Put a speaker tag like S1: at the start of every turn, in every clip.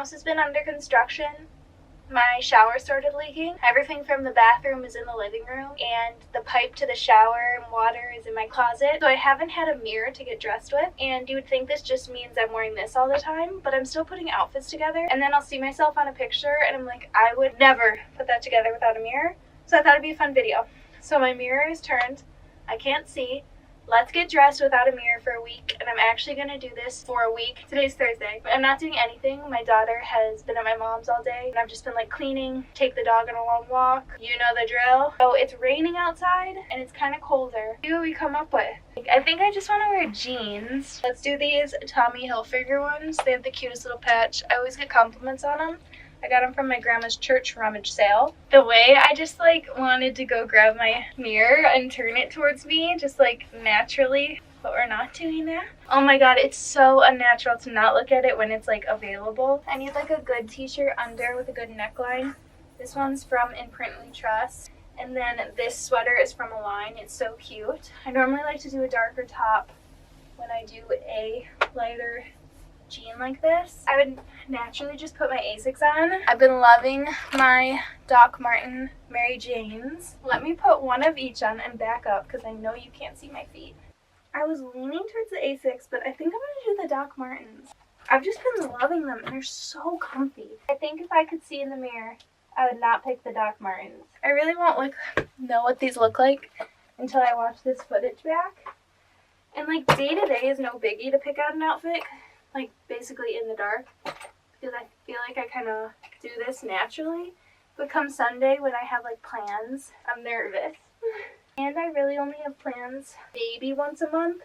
S1: house has been under construction. My shower started leaking. Everything from the bathroom is in the living room, and the pipe to the shower and water is in my closet. So I haven't had a mirror to get dressed with, and you would think this just means I'm wearing this all the time, but I'm still putting outfits together, and then I'll see myself on a picture, and I'm like, I would never put that together without a mirror. So I thought it'd be a fun video. So my mirror is turned. I can't see. Let's get dressed without a mirror for a week, and I'm actually going to do this for a week. Today's Thursday. I'm not doing anything. My daughter has been at my mom's all day, and I've just been like cleaning, take the dog on a long walk. You know the drill. So it's raining outside, and it's kind of colder. See what we come up with. I think I just want to wear jeans. Let's do these Tommy Hilfiger ones. They have the cutest little patch. I always get compliments on them. I got them from my grandma's church rummage sale. The way I just like wanted to go grab my mirror and turn it towards me, just like naturally, but we're not doing that. Oh my god, it's so unnatural to not look at it when it's like available. I need like a good t-shirt under with a good neckline. This one's from In Print We Trust. And then this sweater is from Align. It's so cute. I normally like to do a darker top when I do a lighter jean like this. I would naturally just put my Asics on. I've been loving my Doc Marten Mary Janes. Let me put one of each on and back up because I know you can't see my feet. I was leaning towards the Asics, but I think I'm going to do the Doc Martens. I've just been loving them and they're so comfy. I think if I could see in the mirror, I would not pick the Doc Martens. I really won't know what these look like until I watch this footage back. And like day to day is no biggie to pick out an outfit. Like basically in the dark, because I feel like I kind of do this naturally. But come Sunday when I have like plans, I'm nervous. And I really only have plans maybe once a month.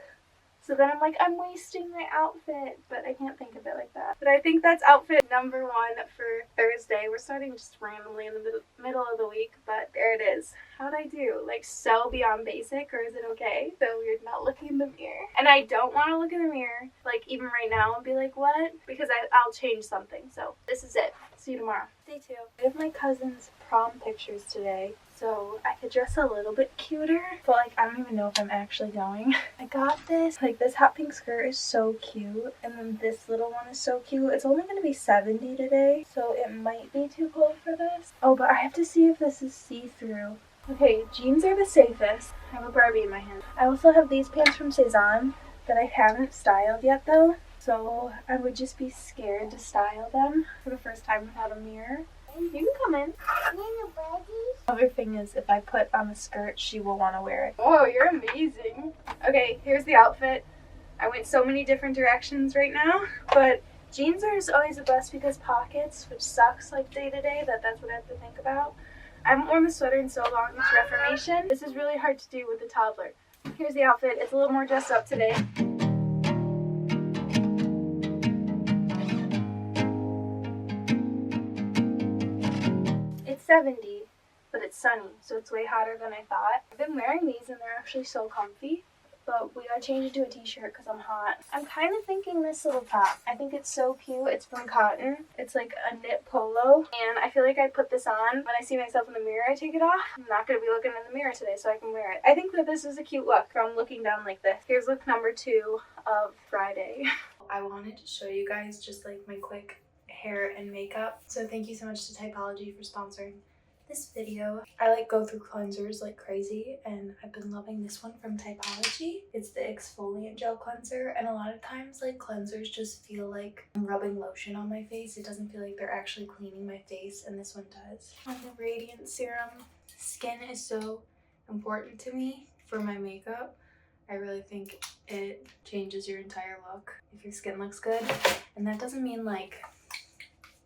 S1: So then I'm like, I'm wasting my outfit, but I can't think of it like that. But I think that's outfit number 1 for Thursday. We're starting just randomly in the middle of the week, but there it is. How'd I do? Like so beyond basic, or is it okay? So we're not looking in the mirror. And I don't want to look in the mirror, like even right now, and be like, what? Because I'll change something. So this is it. See you tomorrow. Day 2. I have my cousin's prom pictures today. So I could dress a little bit cuter, but like I don't even know if I'm actually going. I got this, like this hot pink skirt is so cute, and then this little one is so cute. It's only gonna be 70 today, so it might be too cold for this. Oh, but I have to see if this is see-through. Okay, jeans are the safest. I have a Barbie in my hand. I also have these pants from Cezanne that I haven't styled yet though, so I would just be scared to style them for the first time without a mirror. You can come in. Other thing is, if I put on the skirt, she will want to wear it. Whoa, you're amazing. Okay, here's the outfit. I went so many different directions right now, but jeans are just always the best because pockets, which sucks like day to day, that's what I have to think about. I haven't worn the sweater in so long, it's Reformation. This is really hard to do with a toddler. Here's the outfit. It's a little more dressed up today. It's 70, but it's sunny, so it's way hotter than I thought. I've been wearing these and they're actually so comfy, but we gotta change it to a t-shirt because I'm hot. I'm kind of thinking this little top. I think it's so cute. It's from Cotton. It's like a knit polo, and I feel like I put this on. When I see myself in the mirror, I take it off. I'm not gonna be looking in the mirror today, so I can wear it. I think that this is a cute look from looking down like this. Here's look number 2 of Friday. I wanted to show you guys just like my quick hair and makeup. So thank you so much to Typology for sponsoring this video. I like go through cleansers like crazy, and I've been loving this one from Typology. It's the exfoliant gel cleanser, and a lot of times like cleansers just feel like I'm rubbing lotion on my face. It doesn't feel like they're actually cleaning my face, and this one does. On the Radiant Serum, skin is so important to me for my makeup. I really think it changes your entire look if your skin looks good, and that doesn't mean like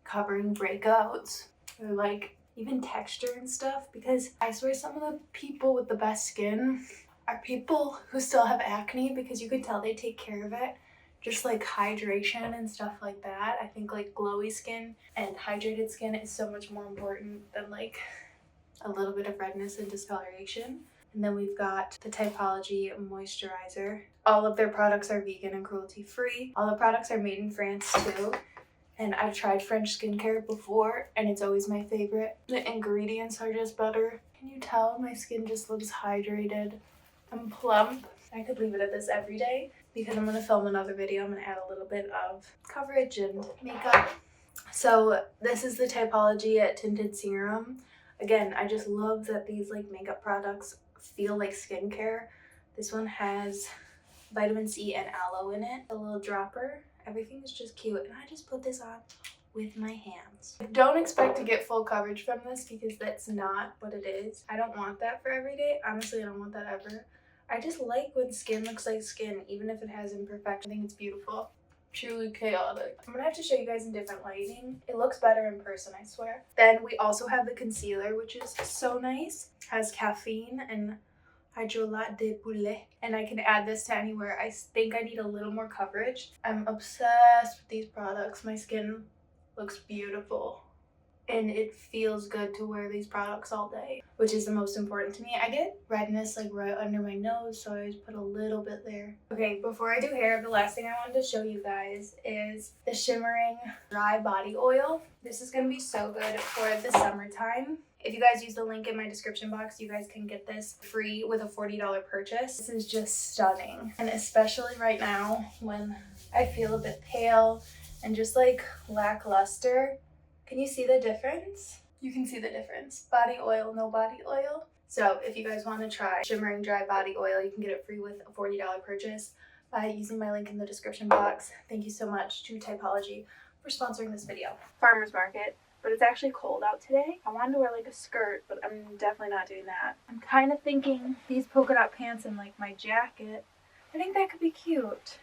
S1: covering breakouts or like even texture and stuff, because I swear some of the people with the best skin are people who still have acne, because you can tell they take care of it. Just like hydration and stuff like that. I think like glowy skin and hydrated skin is so much more important than like a little bit of redness and discoloration. And then we've got the Typology moisturizer. All of their products are vegan and cruelty free. All the products are made in France too. And I've tried French skincare before, and it's always my favorite. The ingredients are just better. Can you tell my skin just looks hydrated and plump? I could leave it at this every day because I'm going to film another video. I'm going to add a little bit of coverage and makeup. So this is the Typology Tinted Serum. Again, I just love that these like makeup products feel like skincare. This one has vitamin C and aloe in it. A little dropper. Everything is just cute. And I just put this on with my hands. Don't expect to get full coverage from this because that's not what it is. I don't want that for every day. Honestly, I don't want that ever. I just like when skin looks like skin, even if it has imperfection. I think it's beautiful. Truly chaotic. I'm gonna have to show you guys in different lighting. It looks better in person, I swear. Then we also have the concealer, which is so nice. Has caffeine and hydrolat de poulet, and I can add this to anywhere. I think I need a little more coverage. I'm obsessed with these products. My skin looks beautiful and it feels good to wear these products all day, which is the most important to me. I get redness like right under my nose, so I always put a little bit there. Okay, before I do hair, the last thing I wanted to show you guys is the Shimmering Dry Body Oil. This is gonna be so good for the summertime. If you guys use the link in my description box, you guys can get this free with a $40 purchase. This is just stunning. And especially right now when I feel a bit pale and just like lackluster. Can you see the difference? You can see the difference. Body oil, no body oil. So if you guys want to try Shimmering Dry Body Oil, you can get it free with a $40 purchase by using my link in the description box. Thank you so much to Typology for sponsoring this video. Farmer's market. But it's actually cold out today. I wanted to wear like a skirt, but I'm definitely not doing that. I'm kind of thinking these polka dot pants and like my jacket. I think that could be cute.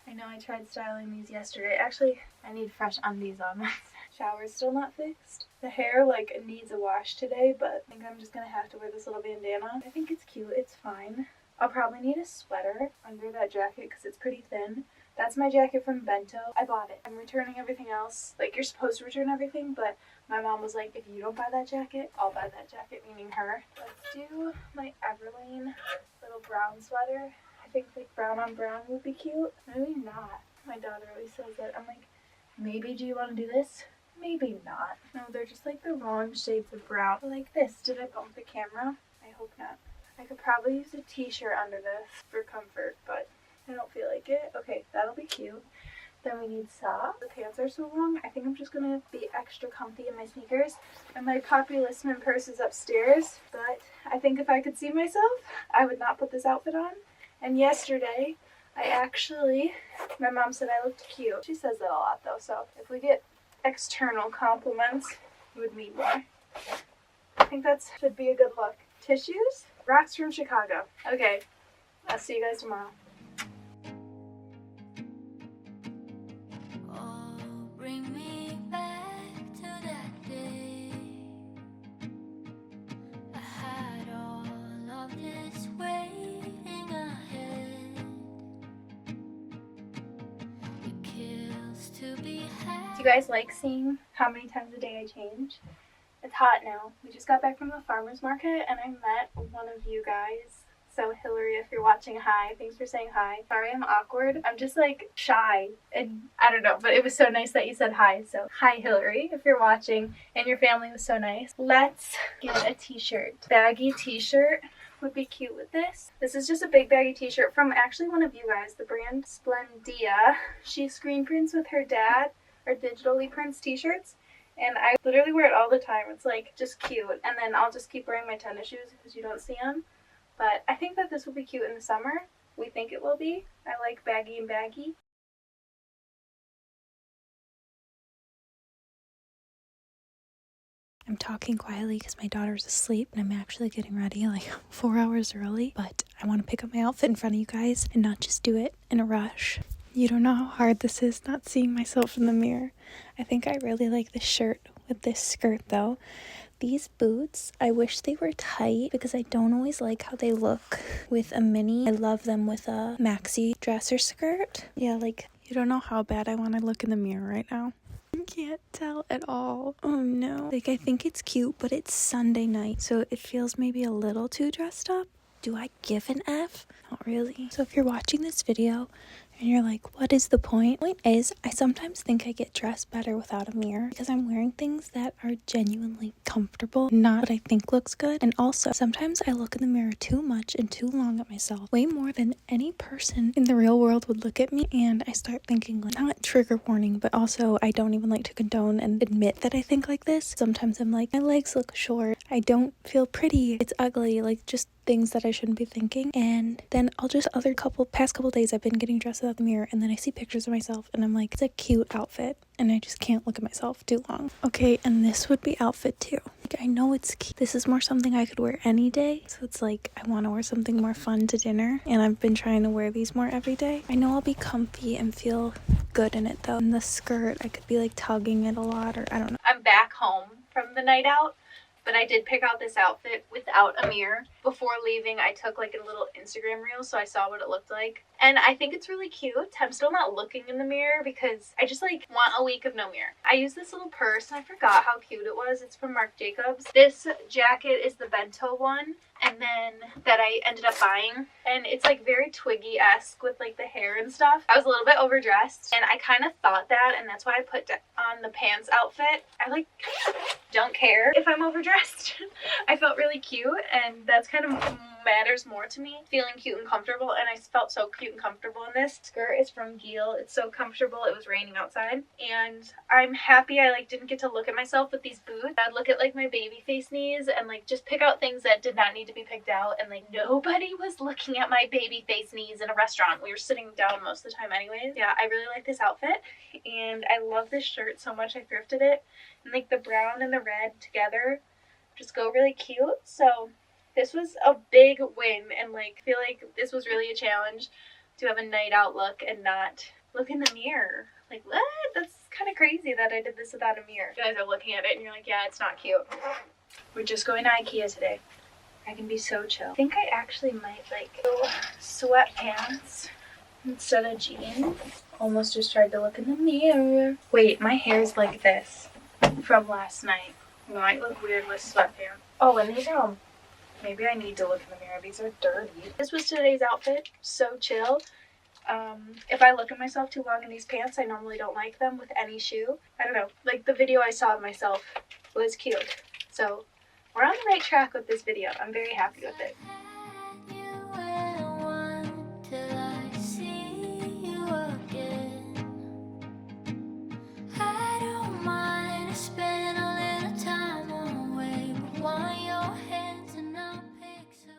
S1: I know I tried styling these yesterday. Actually, I need fresh undies on this. Shower's still not fixed. The hair like it needs a wash today, but I think I'm just gonna have to wear this little bandana. I think it's cute, it's fine. I'll probably need a sweater under that jacket because it's pretty thin. That's my jacket from Bento. I bought it. I'm returning everything else. Like, you're supposed to return everything, but my mom was like, if you don't buy that jacket, I'll buy that jacket, meaning her. Let's do my Everlane little brown sweater. I think like brown on brown would be cute. Maybe not. My daughter always says that. I'm like, maybe do you want to do this? Maybe not. No, they're just like the wrong shades of brown. Like this. Did I bump the camera? I hope not. I could probably use a t-shirt under this for comfort, but I don't feel like it. Okay, that'll be cute. Then we need socks. The pants are so long. I think I'm just gonna be extra comfy in my sneakers. And my Poppy Listman purse is upstairs. But I think if I could see myself, I would not put this outfit on. And yesterday, my mom said I looked cute. She says that a lot though, so if we get external compliments, you would need more. I think that should be a good look. Tissues? Rocks from Chicago. Okay, I'll see you guys tomorrow. Do you guys like seeing how many times a day I change? It's hot now. We just got back from the farmer's market and I met one of you guys. So Hillary, if you're watching, hi. Thanks for saying hi. Sorry I'm awkward. I'm just like shy and I don't know, but it was so nice that you said hi. So hi Hillary, if you're watching, and your family was so nice. Let's get a t-shirt. Baggy t-shirt would be cute with this. This is just a big baggy t-shirt from actually one of you guys, the brand Splendia. She screen prints with her dad, or digitally prints t-shirts, and I literally wear it all the time. It's like just cute, and then I'll just keep wearing my tennis shoes because you don't see them. But I think that this will be cute in the summer. We think it will be. I like baggy and baggy. I'm talking quietly because my daughter's asleep and I'm actually getting ready like 4 hours early, but I want to pick up my outfit in front of you guys and not just do it in a rush. You don't know how hard this is not seeing myself in the mirror. I think I really like this shirt with this skirt though. These boots, I wish they were tight because I don't always like how they look with a mini. I love them with a maxi dress or skirt. Yeah, like you don't know how bad I want to look in the mirror right now. I can't tell at all. Oh no. Like I think it's cute, but it's Sunday night, so it feels maybe a little too dressed up. Do I give an F? Not really. So if you're watching this video
S2: And you're like, what is the point? Point is, I sometimes think I get dressed better without a mirror because I'm wearing things that are genuinely comfortable, not what I think looks good. And also, sometimes I look in the mirror too much and too long at myself, way more than any person in the real world would look at me. And I start thinking, like, not trigger warning, but also I don't even like to condone and admit that I think like this. Sometimes I'm like, my legs look short, I don't feel pretty, it's ugly, like just things that I shouldn't be thinking. And then I'll just past couple days I've been getting dressed without the mirror, and then I see pictures of myself and I'm like, it's a cute outfit, and I just can't look at myself too long. Okay, and this would be outfit 2. Like, I know it's cute. This is more something I could wear any day, so it's like I want to wear something more fun to dinner, and I've been trying to wear these more every day. I know I'll be comfy and feel good in it though. In the skirt, I could be like tugging it a lot, or I don't know.
S1: I'm back home from the night out, but I did pick out this outfit without a mirror. Before leaving, I took like a little Instagram reel so I saw what it looked like. And I think it's really cute. I'm still not looking in the mirror because I just like want a week of no mirror. I use this little purse and I forgot how cute it was. It's from Marc Jacobs. This jacket is the bento one, and then that I ended up buying, and it's like very Twiggy-esque with like the hair and stuff. I was a little bit overdressed and I kind of thought that, and that's why I put on the pants outfit. I like don't care if I'm overdressed. I felt really cute, and that's kind of matters more to me, feeling cute and comfortable, and I felt so cute and comfortable in this. Skirt is from Giel. It's so comfortable. It was raining outside, and I'm happy I like didn't get to look at myself with these boots. I'd look at like my baby face knees and like just pick out things that did not need to be picked out, and like nobody was looking at my baby face knees in a restaurant. We were sitting down most of the time anyways. Yeah, I really like this outfit, and I love this shirt so much. I thrifted it, and like the brown and the red together just go really cute. So this was a big win, and like I feel like this was really a challenge to have a night out look and not look in the mirror. Like, what? That's kind of crazy that I did this without a mirror. You guys are looking at it and you're like, yeah, it's not cute. We're just going to IKEA today. I can be so chill. I think I actually might like go sweatpants instead of jeans. Almost just tried to look in the mirror. Wait, my hair's like this from last night. It might look weird with sweatpants. Oh, and these are all... Maybe I need to look in the mirror. These are dirty. This was today's outfit. So chill. If I look at myself too long in these pants, I normally don't like them with any shoe. I don't know. Like the video I saw of myself was cute. So we're on the right track with this video. I'm very happy with it.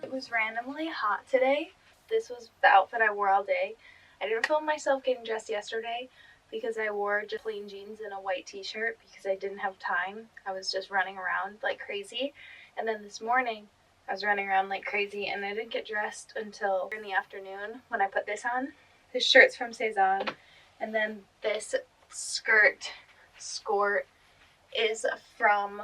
S1: It was randomly hot today. This was the outfit I wore all day. I didn't film myself getting dressed yesterday because I wore just plain jeans and a white t-shirt because I didn't have time. I was just running around like crazy. And then this morning I was running around like crazy, and I didn't get dressed until in the afternoon when I put this on. This shirt's from Cezanne, and then this skirt is from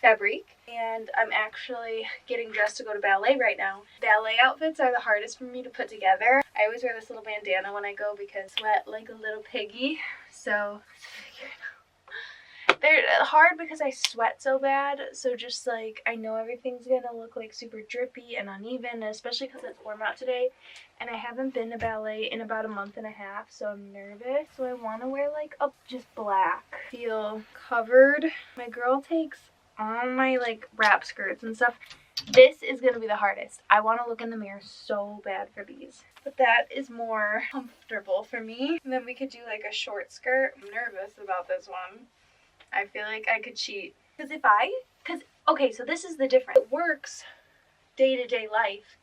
S1: Fabrique, and I'm actually getting dressed to go to ballet right now. Ballet outfits are the hardest for me to put together. I always wear this little bandana when I go because I sweat like a little piggy, so they're hard because I sweat so bad. So just like I know everything's gonna look like super drippy and uneven, especially because it's warm out today, and I haven't been to ballet in about a month and a half, so I'm nervous. So I want to wear like a just black, feel covered. My girl takes all my like wrap skirts and stuff. This is gonna be the hardest. I want to look in the mirror so bad for these, but that is more comfortable for me. And then we could do like a short skirt. I'm nervous about this one. I feel like I could cheat because okay, so this is the difference. It works day-to-day life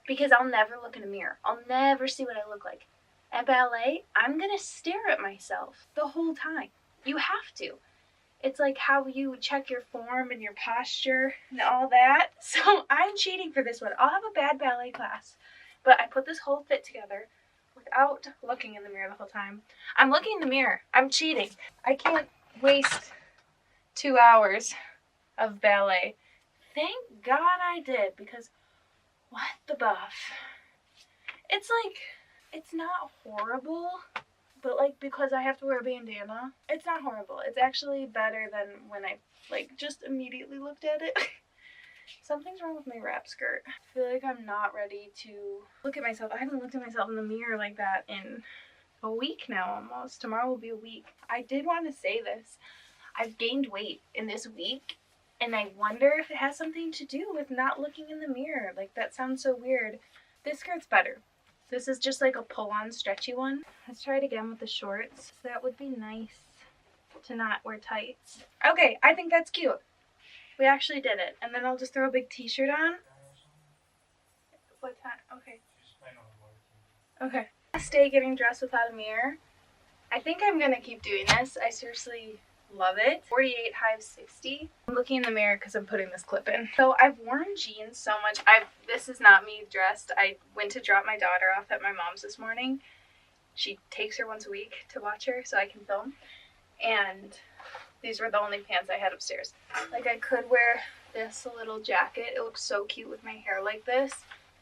S1: because I'll never look in a mirror. I'll never see what I look like. At ballet, I'm gonna stare at myself the whole time. You have to. It's like how you check your form and your posture and all that. So I'm cheating for this one. I'll have a bad ballet class, but I put this whole fit together without looking in the mirror the whole time. I'm looking in the mirror. I'm cheating. I can't waste 2 hours of ballet. Thank God I did, because what the buff? It's like, it's not horrible, but like because I have to wear a bandana, it's not horrible. It's actually better than when I like just immediately looked at it. Something's wrong with my wrap skirt. I feel like I'm not ready to look at myself. I haven't looked at myself in the mirror like that in a week now almost. Tomorrow will be a week. I did want to say this. I've gained weight in this week, and I wonder if it has something to do with not looking in the mirror. Like, that sounds so weird. This skirt's better. This is just like a pull-on stretchy one. Let's try it again with the shorts. That would be nice to not wear tights. Okay, I think that's cute. We actually did it. And then I'll just throw a big t-shirt on. What time? Okay. Okay. Last day getting dressed without a mirror. I think I'm gonna keep doing this. I seriously love it. 48 hive 60. I'm looking in the mirror because I'm putting this clip in. So I've worn jeans so much. This is not me dressed. I went to drop my daughter off at my mom's this morning. She takes her once a week to watch her so I can film. And these were the only pants I had upstairs. Like, I could wear this little jacket. It looks so cute with my hair like this.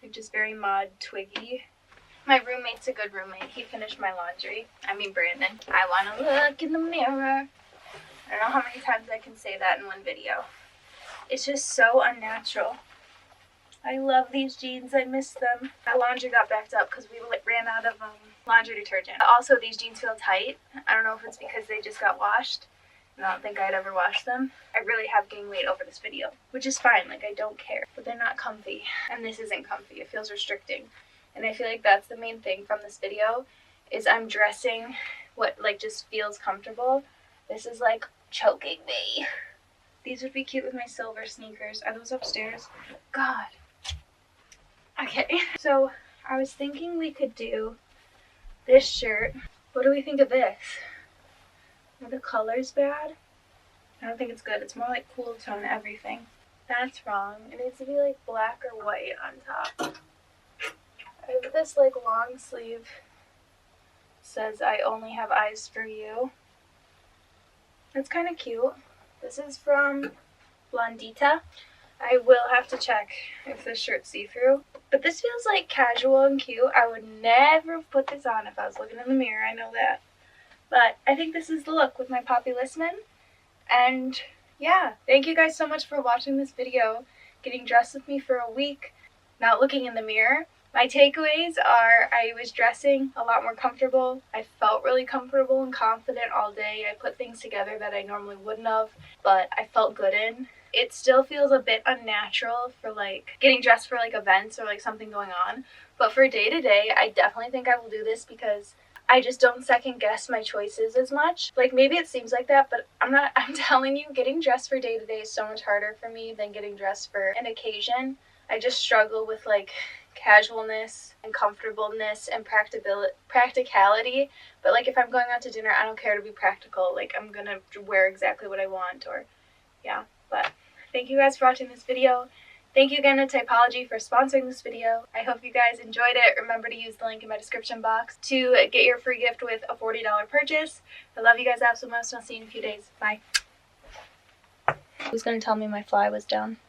S1: Like, just very mod twiggy. My roommate's a good roommate. He finished my laundry. I mean, Brandon. I want to look in the mirror. I don't know how many times I can say that in one video. It's just so unnatural. I love these jeans. I miss them. My laundry got backed up because we ran out of laundry detergent. Also, these jeans feel tight. I don't know if it's because they just got washed. And I don't think I'd ever wash them. I really have gained weight over this video, which is fine. Like, I don't care. But they're not comfy. And this isn't comfy. It feels restricting. And I feel like that's the main thing from this video, is I'm dressing what, like, just feels comfortable. This is, like, choking me. These would be cute with my silver sneakers. Are those upstairs? God. Okay. So, I was thinking we could do this shirt. What do we think of this? Are the colors bad? I don't think it's good. It's more like cool tone everything. That's wrong. It needs to be, like, black or white on top. I have this, like, long sleeve. Says, I only have eyes for you. It's kind of cute. This is from Blondita. I will have to check if this shirt's see-through. But this feels, like, casual and cute. I would never put this on if I was looking in the mirror. I know that. But I think this is the look with my Poppy Listman. And, yeah. Thank you guys so much for watching this video. Getting dressed with me for a week. Not looking in the mirror. My takeaways are I was dressing a lot more comfortable. I felt really comfortable and confident all day. I put things together that I normally wouldn't have, but I felt good in. It still feels a bit unnatural for, like, getting dressed for, like, events or, like, something going on. But for day-to-day, I definitely think I will do this because I just don't second-guess my choices as much. Like, maybe it seems like that, but I'm telling you, getting dressed for day-to-day is so much harder for me than getting dressed for an occasion. I just struggle with, like, casualness and comfortableness and practicality. But, like, if I'm going out to dinner, I don't care to be practical. Like, I'm gonna wear exactly what I want, or yeah. But thank you guys for watching this video. Thank you again to Typology for sponsoring this video. I hope you guys enjoyed it. Remember to use the link in my description box to get your free gift with a $40 purchase. I love you guys absolutely most, and I'll see you in a few days. Bye. Who's gonna tell me my fly was down?